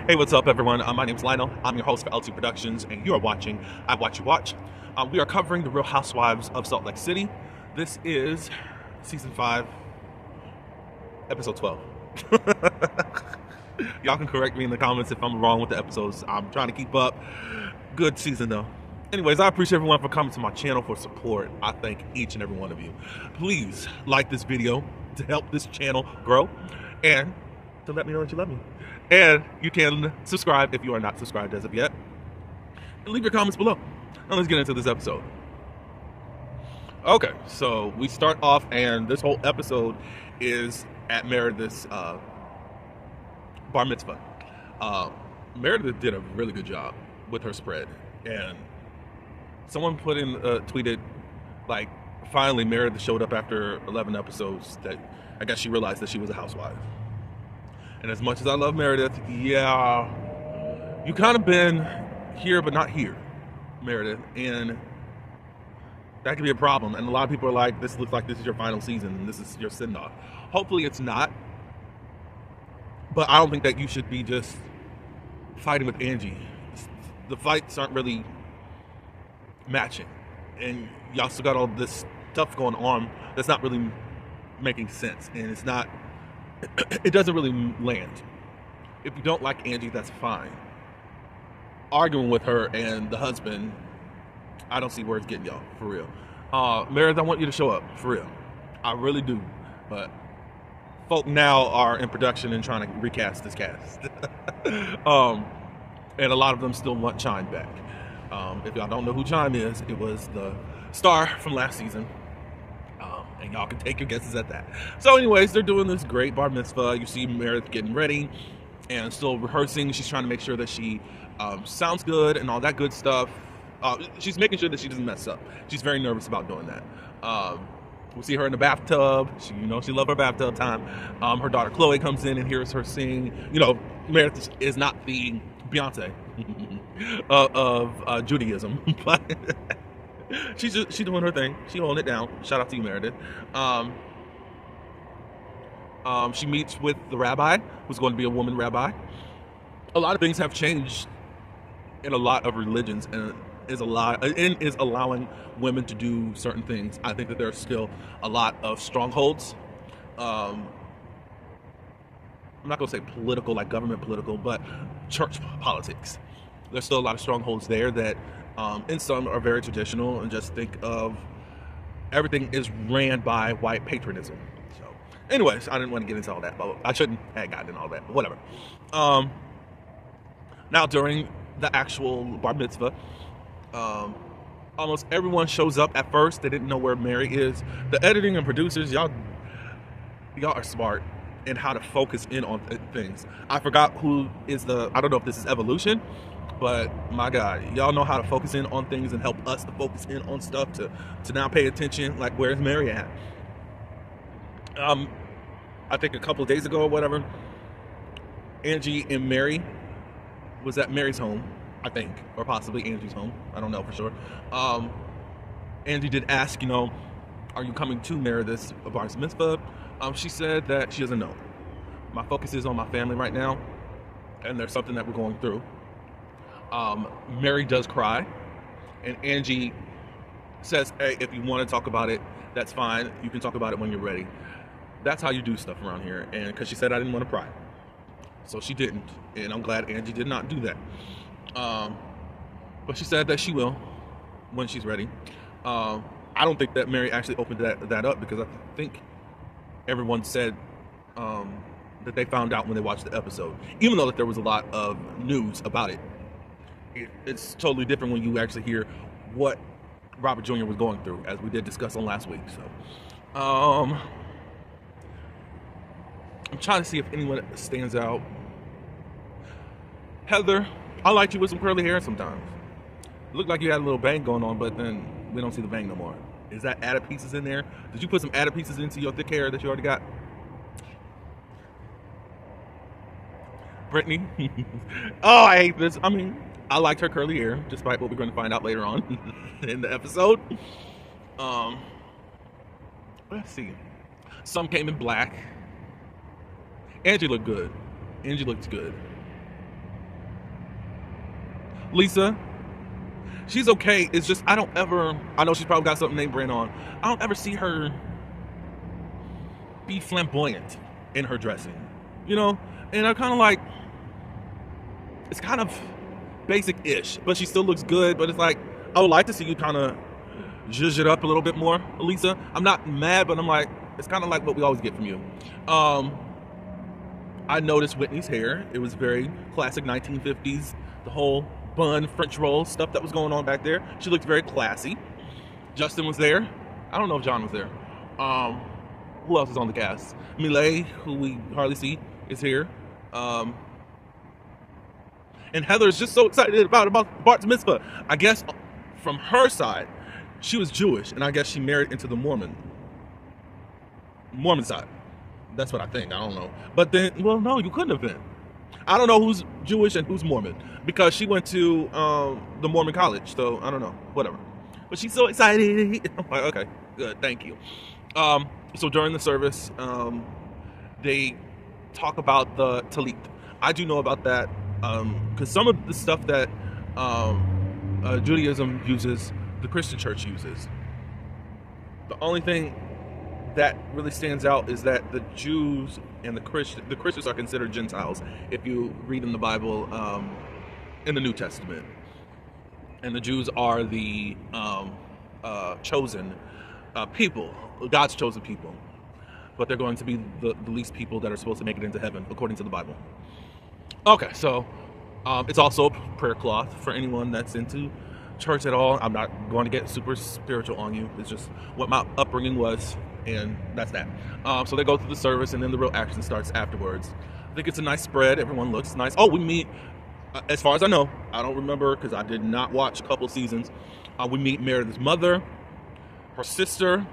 Hey, what's up, everyone? My name's Lionel. I'm your host for LT Productions, and you are watching I Watch You Watch. We are covering the Real Housewives of Salt Lake City. This is Season 5, Episode 12. Y'all can correct me in the comments if I'm wrong with the episodes. I'm trying to keep up. Good season, though. Anyways, I appreciate everyone for coming to my channel for support. I thank each and every one of you. Please like this video to help this channel grow and to let me know that you love me. And you can subscribe if you are not subscribed as of yet. And leave your comments below. Now let's get into this episode. Okay, so we start off, and this whole episode is at Meredith's bar mitzvah. Meredith did a really good job with her spread, and someone tweeted, like, finally Meredith showed up after 11 episodes. That I guess she realized that she was a housewife. And as much as I love Meredith, yeah, you kind of been here but not here, Meredith, and that could be a problem. And a lot of people are like, this looks like this is your final season and this is your send-off. Hopefully it's not, but I don't think that you should be just fighting with Angie. The fights aren't really matching, and y'all still got all this stuff going on that's not really making sense, and it doesn't really land. If you don't like Angie, that's fine. Arguing with her and the husband, I don't see where it's getting y'all, for real. Meredith, I want you to show up, for real. I really do. But folk now are in production and trying to recast this cast. And a lot of them still want Chime back. If y'all don't know who Chime is, it was the star from last season. And y'all can take your guesses at that. So anyways, they're doing this great bar mitzvah. You see Meredith getting ready and still rehearsing. She's trying to make sure that she sounds good and all that good stuff. She's making sure that she doesn't mess up. She's very nervous about doing that. We see her in the bathtub. She loves her bathtub time. Her daughter Chloe comes in and hears her sing. Meredith is not the Beyonce of Judaism, but she's doing her thing. She holding it down. Shout out to you, Meredith. She meets with the rabbi, who's going to be a woman rabbi. A lot of things have changed in a lot of religions, and is allowing women to do certain things. I think that there are still a lot of strongholds. I'm not going to say political, like government political, but church politics. There's still a lot of strongholds there that, and some are very traditional and just think of everything is ran by white patriotism. So, anyways, I didn't want to get into all that, but I shouldn't have gotten into all that, but whatever. Now, during the actual bar mitzvah, almost everyone shows up at first. They didn't know where Mary is. The editing and producers, y'all are smart in how to focus in on things. I forgot who is I don't know if this is Evolution, but my God, y'all know how to focus in on things and help us to focus in on stuff to now pay attention. Like, where's Mary at? I think a couple of days ago or whatever, Angie and Mary was at Mary's home, I think, or possibly Angie's home. I don't know for sure. Angie did ask, are you coming to Meredith's bar mitzvah? She said that she doesn't know. My focus is on my family right now, and there's something that we're going through. Mary does cry, and Angie says, hey, if you want to talk about it, that's fine. You can talk about it when you're ready. That's how you do stuff around here. And because she said I didn't want to cry, so she didn't, and I'm glad Angie did not do that. But she said that she will when she's ready. I don't think that Mary actually opened that up, because I think everyone said that they found out when they watched the episode, even though that there was a lot of news about it. It's totally different when you actually hear what Robert Jr. was going through, as we did discuss on last week. So I'm trying to see if anyone stands out. Heather, I liked you with some curly hair sometimes. It looked like you had a little bang going on, but then we don't see the bang no more. Is that added pieces in there? Did you put some added pieces into your thick hair that you already got? Brittany? Oh, I hate this. I mean, I liked her curly hair, despite what we're going to find out later on in the episode. Let's see. Some came in black. Angie looked good. Angie looked good. Lisa, she's okay. It's just I know she's probably got something name brand on. I don't ever see her be flamboyant in her dressing, you know? And I kind of like, it's kind of basic-ish, but she still looks good. But it's like, I would like to see you kind of zhuzh it up a little bit more, Lisa. I'm not mad, but I'm like, it's kind of like what we always get from you. I noticed Whitney's hair. It was very classic 1950s, the whole bun, French roll stuff that was going on back there. She looked very classy. Justin was there. I don't know if John was there. Who else is on the cast? Millet, who we hardly see, is here. And Heather is just so excited about Bart's mitzvah. I guess from her side, she was Jewish, and I guess she married into the Mormon side. That's what I think. I don't know. But then, well, no, you couldn't have been. I don't know who's Jewish and who's Mormon because she went to the Mormon college. So I don't know. Whatever. But she's so excited. I'm like, okay, good. Thank you. So during the service, they talk about the Talit. I do know about that because some of the stuff that Judaism uses, the Christian church uses. The only thing that really stands out is that the Jews and the Christians are considered Gentiles if you read in the Bible in the New Testament. And the Jews are the chosen people, God's chosen people. But they're going to be the least people that are supposed to make it into heaven, according to the Bible. Okay, so it's also a prayer cloth for anyone that's into church at all. I'm not going to get super spiritual on you. It's just what my upbringing was, and that's that. So they go through the service, and then the real action starts afterwards. I think it's a nice spread. Everyone looks nice. Oh, we meet, as far as I know, I don't remember because I did not watch a couple seasons. We meet Meredith's mother, her sister,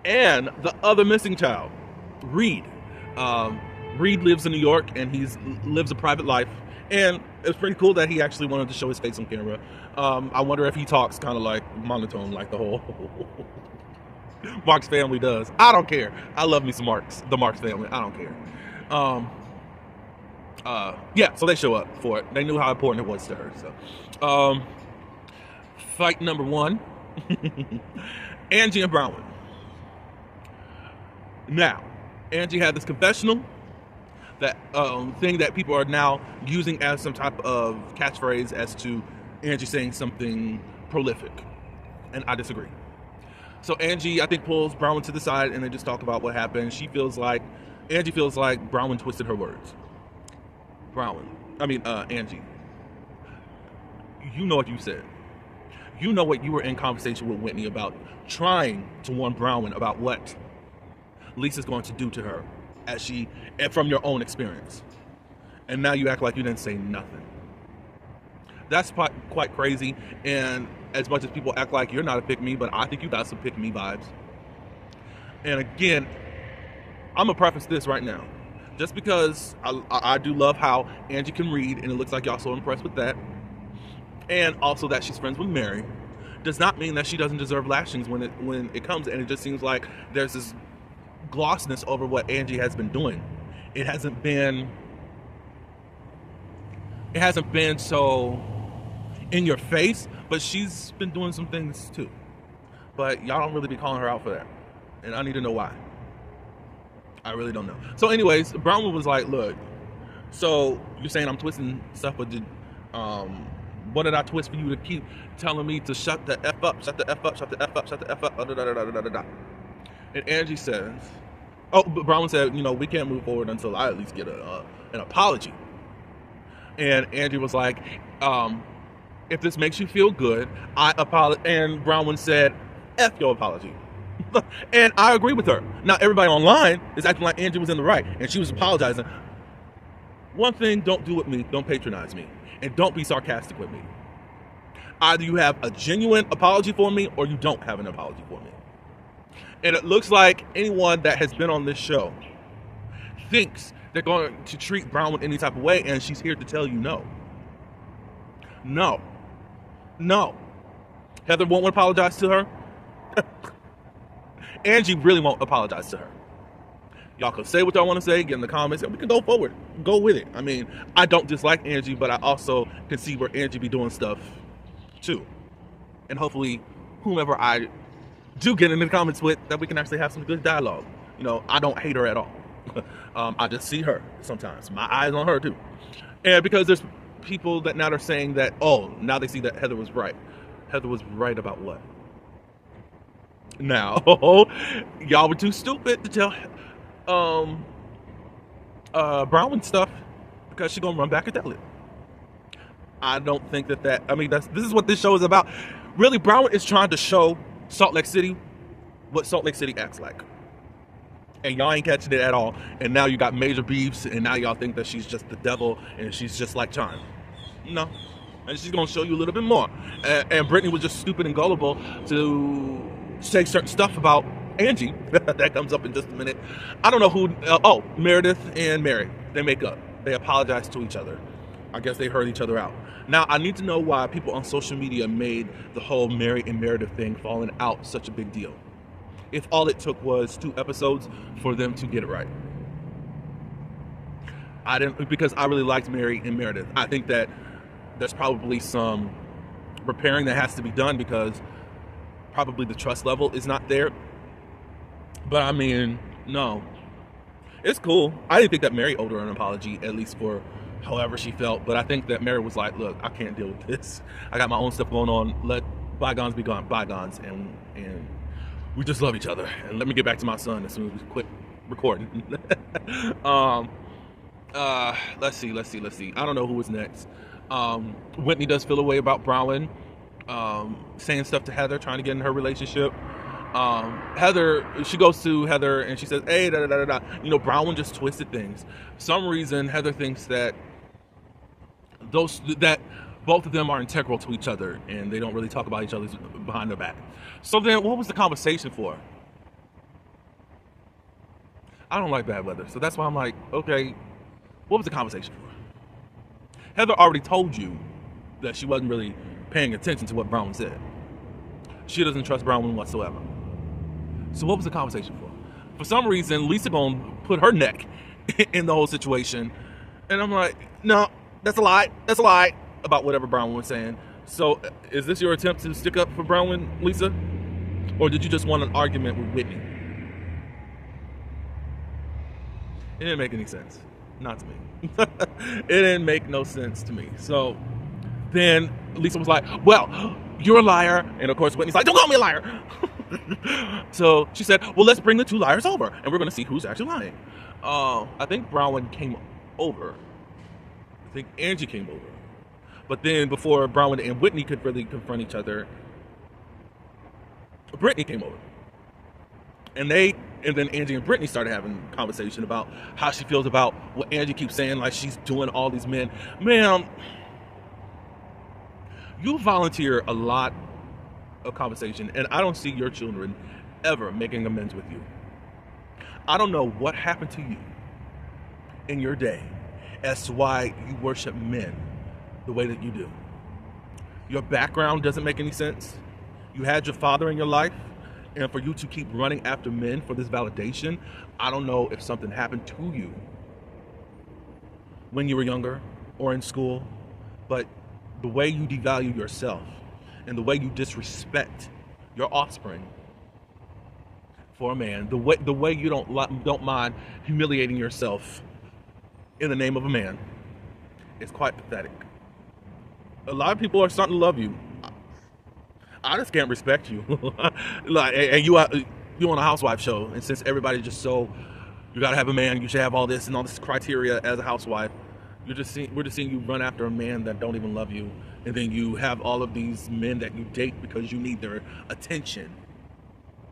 and the other missing child, Reed. Reed lives in New York, and he lives a private life. And it's pretty cool that he actually wanted to show his face on camera. I wonder if he talks kind of like monotone, like the whole Marx family does. I don't care. I love me some Marx, the Marx family. I don't care. Yeah, so they show up for it. They knew how important it was to her. So, fight number one, Angie and Brownwood. Now, Angie had this confessional, that thing that people are now using as some type of catchphrase as to Angie saying something prolific, and I disagree. So Angie, I think, pulls Brownwood to the side, and they just talk about what happened. Angie feels like Brownwood twisted her words. Angie, you know what you said. You know what you were in conversation with Whitney about, trying to warn Brownwood about what Lisa's going to do to her from your own experience. And now you act like you didn't say nothing. That's quite crazy. And as much as people act like you're not a pick-me, but I think you got some pick-me vibes. And again, I'm going to preface this right now. Just because I do love how Angie can read, and it looks like y'all so impressed with that, and also that she's friends with Mary, does not mean that she doesn't deserve lashings when it comes. And it just seems like there's this glossness over what Angie has been doing. It hasn't been so in your face, but she's been doing some things too. But y'all don't really be calling her out for that, and I need to know why. I really don't know. So anyways, Brownwood was like, look, so you're saying I'm twisting stuff, but what did I twist for you to keep telling me to shut the F up, shut the F up, shut the F up, shut the F up, da da da da da da. And Angie says, but Brownwood said, we can't move forward until I at least get an apology. And Angie was like, if this makes you feel good, I apologize. And Brownwood said, F your apology. And I agree with her. Now, everybody online is acting like Angie was in the right, and she was apologizing. One thing, don't do with me, don't patronize me, and don't be sarcastic with me. Either you have a genuine apology for me, or you don't have an apology for me. And it looks like anyone that has been on this show thinks they're going to treat Brownwood any type of way, and she's here to tell you no. No. Heather won't apologize to her. Angie really won't apologize to her. Y'all can say what y'all want to say, get in the comments, and we can go forward, go with it. I mean, I don't dislike Angie, but I also can see where Angie be doing stuff too. And hopefully, whomever I do get in the comments with, that we can actually have some good dialogue. You know, I don't hate her at all. I just see her sometimes. My eyes on her too. And because there's people that now are saying that, oh, now they see that Heather was right. Heather was right about what? Now, y'all were too stupid to tell Brown stuff because she's gonna run back and tell it. I don't think that I mean, this is what this show is about. Really, Brown is trying to show Salt Lake City what Salt Lake City acts like. And y'all ain't catching it at all. And now you got major beefs, and now y'all think that she's just the devil and she's just like Chime. No. And she's gonna show you a little bit more. And Brittany was just stupid and gullible to say certain stuff about Angie. That comes up in just a minute. I don't know who, Meredith and Mary, they make up. They apologize to each other. I guess they heard each other out. Now, I need to know why people on social media made the whole Mary and Meredith thing falling out such a big deal. If all it took was 2 episodes for them to get it right. Because I really liked Mary and Meredith. I think that there's probably some repairing that has to be done because probably the trust level is not there. But I mean, no. It's cool. I didn't think that Mary owed her an apology, at least for however she felt. But I think that Mary was like, look, I can't deal with this. I got my own stuff going on. Let bygones be bygones. And we just love each other. And let me get back to my son as soon as we quit recording. Let's see. I don't know who was next. Whitney does feel a way about Brown, saying stuff to Heather, trying to get in her relationship. Heather, she goes to Heather and she says, hey, da da da da. You know, Brown just twisted things. For some reason, Heather thinks that both of them are integral to each other and they don't really talk about each other behind their back. So then what was the conversation for? I don't like bad weather. So that's why I'm like, okay, what was the conversation for? Heather already told you that she wasn't really paying attention to what Brown said. She doesn't trust Brown whatsoever. So what was the conversation for? For some reason, Lisa gonna put her neck in the whole situation. And I'm like, no, that's a lie. That's a lie about whatever Brown was saying. So is this your attempt to stick up for Brown, Lisa? Or did you just want an argument with Whitney? It didn't make any sense. Not to me. It didn't make no sense to me. So then Lisa was like, well, you're a liar. And of course, Whitney's like, don't call me a liar. So she said, well, let's bring the 2 liars over and we're going to see who's actually lying. I think Brown came over. I think Angie came over. But then before Brown and Whitney could really confront each other, Brittany came over. And then Angie and Brittany started having a conversation about how she feels about what Angie keeps saying, like she's doing all these men. Ma'am, you volunteer a lot of conversation, and I don't see your children ever making amends with you. I don't know what happened to you in your day as to why you worship men the way that you do. Your background doesn't make any sense. You had your father in your life, and for you to keep running after men for this validation, I don't know if something happened to you when you were younger or in school, but the way you devalue yourself and the way you disrespect your offspring for a man, the way you don't mind humiliating yourself in the name of a man, is quite pathetic. A lot of people are starting to love you. I just can't respect you. Like, and you on a Housewives show, and since everybody's just so, you gotta have a man, you should have all this and all this criteria as a housewife. We're just seeing you run after a man that don't even love you, and then you have all of these men that you date because you need their attention.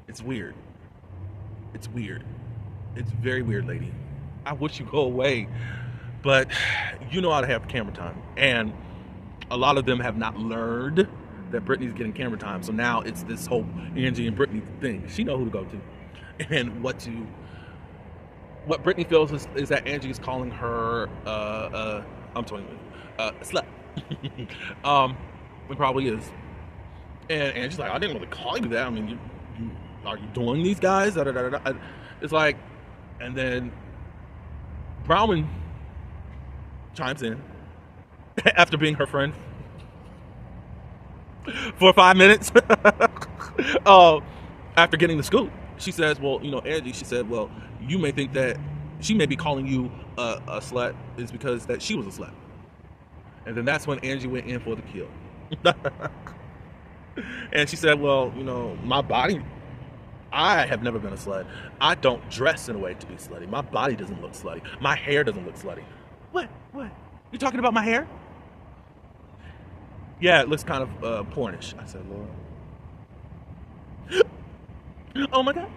It's weird. It's weird. It's very weird, lady. I wish you'd go away, but you know how to have camera time, and a lot of them have not learned that Brittany's getting camera time. So now it's this whole Angie and Brittany thing. She know who to go to, and what Brittany feels is that Angie is calling her I'm telling you, slut. It probably is. And Angie's like, I didn't really call you that. I mean, are you doing these guys? It's like, And then Brown chimes in after being her friend for 5 minutes. After getting the scoop, she says, well, Angie, she said, well, you may think that she may be calling you a slut is because that she was a slut. And then that's when Angie went in for the kill. And she said, well, my body, I have never been a slut. I don't dress in a way to be slutty. My body doesn't look slutty. My hair doesn't look slutty. What? You talking about my hair? Yeah, it looks kind of pornish. I said, Lord. Oh my God.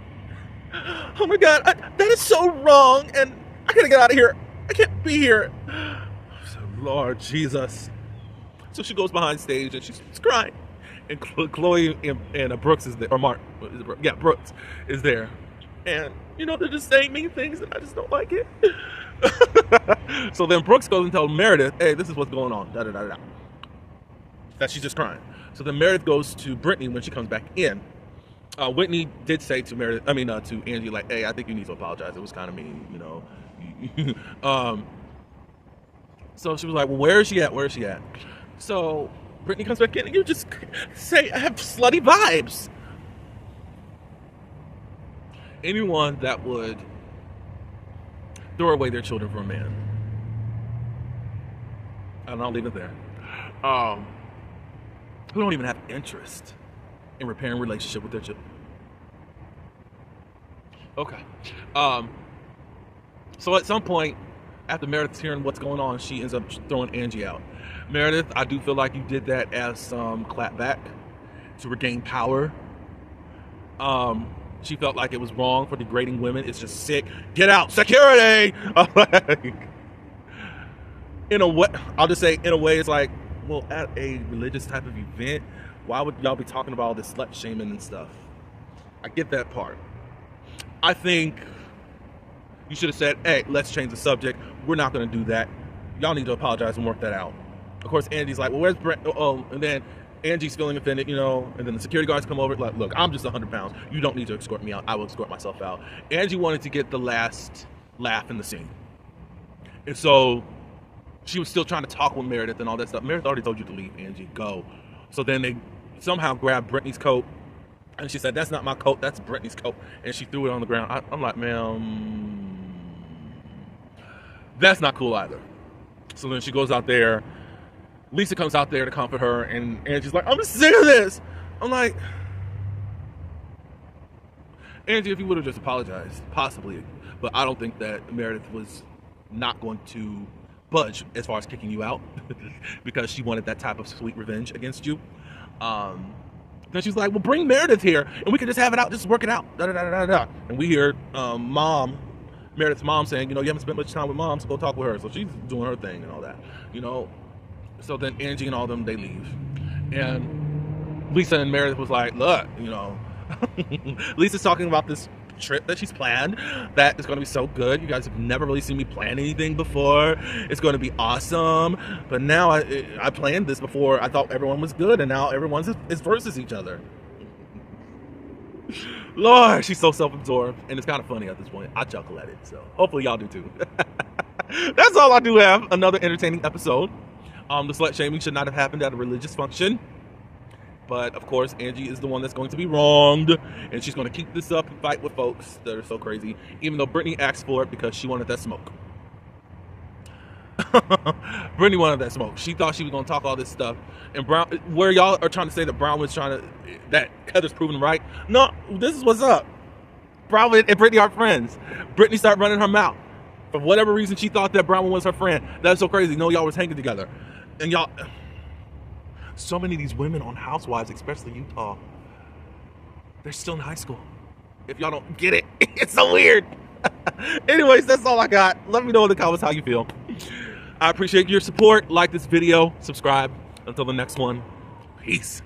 Oh my God. That is so wrong. And I gotta get out of here. I can't be here. I said, Lord Jesus. So she goes behind stage and she's crying. And Chloe and Brooks is there. Or Mark. Is it Brooks? Yeah, Brooks is there. And, they're just saying mean things and I just don't like it. So then Brooks goes and tells Meredith, hey, this is what's going on. Da-da-da-da. That she's just crying. So then Meredith goes to Brittany when she comes back in. Whitney did say to to Angie, like, hey, I think you need to apologize. It was kind of mean, So she was like, well, where is she at? So Brittany comes back in and you just say, I have slutty vibes. Anyone that would throw away their children for a man, and I'll leave it there, who don't even have interest in repairing relationship with their children. Okay. So at some point, after Meredith's hearing what's going on, she ends up throwing Angie out. Meredith, I do feel like you did that as some clapback to regain power. She felt like it was wrong for degrading women. It's just sick. Get out, security! In a way, I'll just say, in a way, it's like, well, at a religious type of event, why would y'all be talking about all this slut shaming and stuff? I get that part. I think you should have said, hey, let's change the subject. We're not going to do that. Y'all need to apologize and work that out. Of course, Angie's like, well, where's Brett? Oh, and then Angie's feeling offended, and then the security guards come over, like, look, I'm just 100 pounds. You don't need to escort me out. I will escort myself out. Angie wanted to get the last laugh in the scene. And so she was still trying to talk with Meredith and all that stuff. Meredith already told you to leave, Angie. Go. So then they somehow grabbed Brittany's coat, and she said, that's not my coat, that's Brittany's coat. And she threw it on the ground. I'm like, ma'am, that's not cool either. So then she goes out there. Lisa comes out there to comfort her, and Angie's like, I'm sick of this. I'm like, Angie, if you would have just apologized, possibly. But I don't think that Meredith was not going to budge as far as kicking you out because she wanted that type of sweet revenge against you. Then she's like, well, bring Meredith here, and we can just have it out, just work it out. Da, da, da, da, da. And we hear Meredith's mom saying, you haven't spent much time with mom, so go talk with her. So she's doing her thing and all that, So then Angie and all them, they leave. And Lisa and Meredith was like, look, Lisa's talking about this trip that she's planned that is going to be so good. You guys have never really seen me plan anything before. It's going to be awesome. But now I planned this before. I thought everyone was good, and now everyone's is versus each other. Lord, she's so self-absorbed, and it's kind of funny at this point. I chuckle at it, so hopefully y'all do too. That's all I do have. Another entertaining episode. The slut shaming should not have happened at a religious function. But, of course, Angie is the one that's going to be wronged. And she's going to keep this up and fight with folks that are so crazy. Even though Brittany asked for it because she wanted that smoke. Brittany wanted that smoke. She thought she was going to talk all this stuff. And Brown, where y'all are trying to say that Brown was that Heather's proven right. No, this is what's up. Brown and Brittany are friends. Brittany started running her mouth. For whatever reason, she thought that Brown was her friend. That's so crazy. No, y'all was hanging together. And y'all... So many of these women on Housewives, especially Utah, they're still in high school. If y'all don't get it, it's so weird. Anyways, that's all I got. Let me know in the comments how you feel. I appreciate your support. Like this video, subscribe. Until the next one, peace.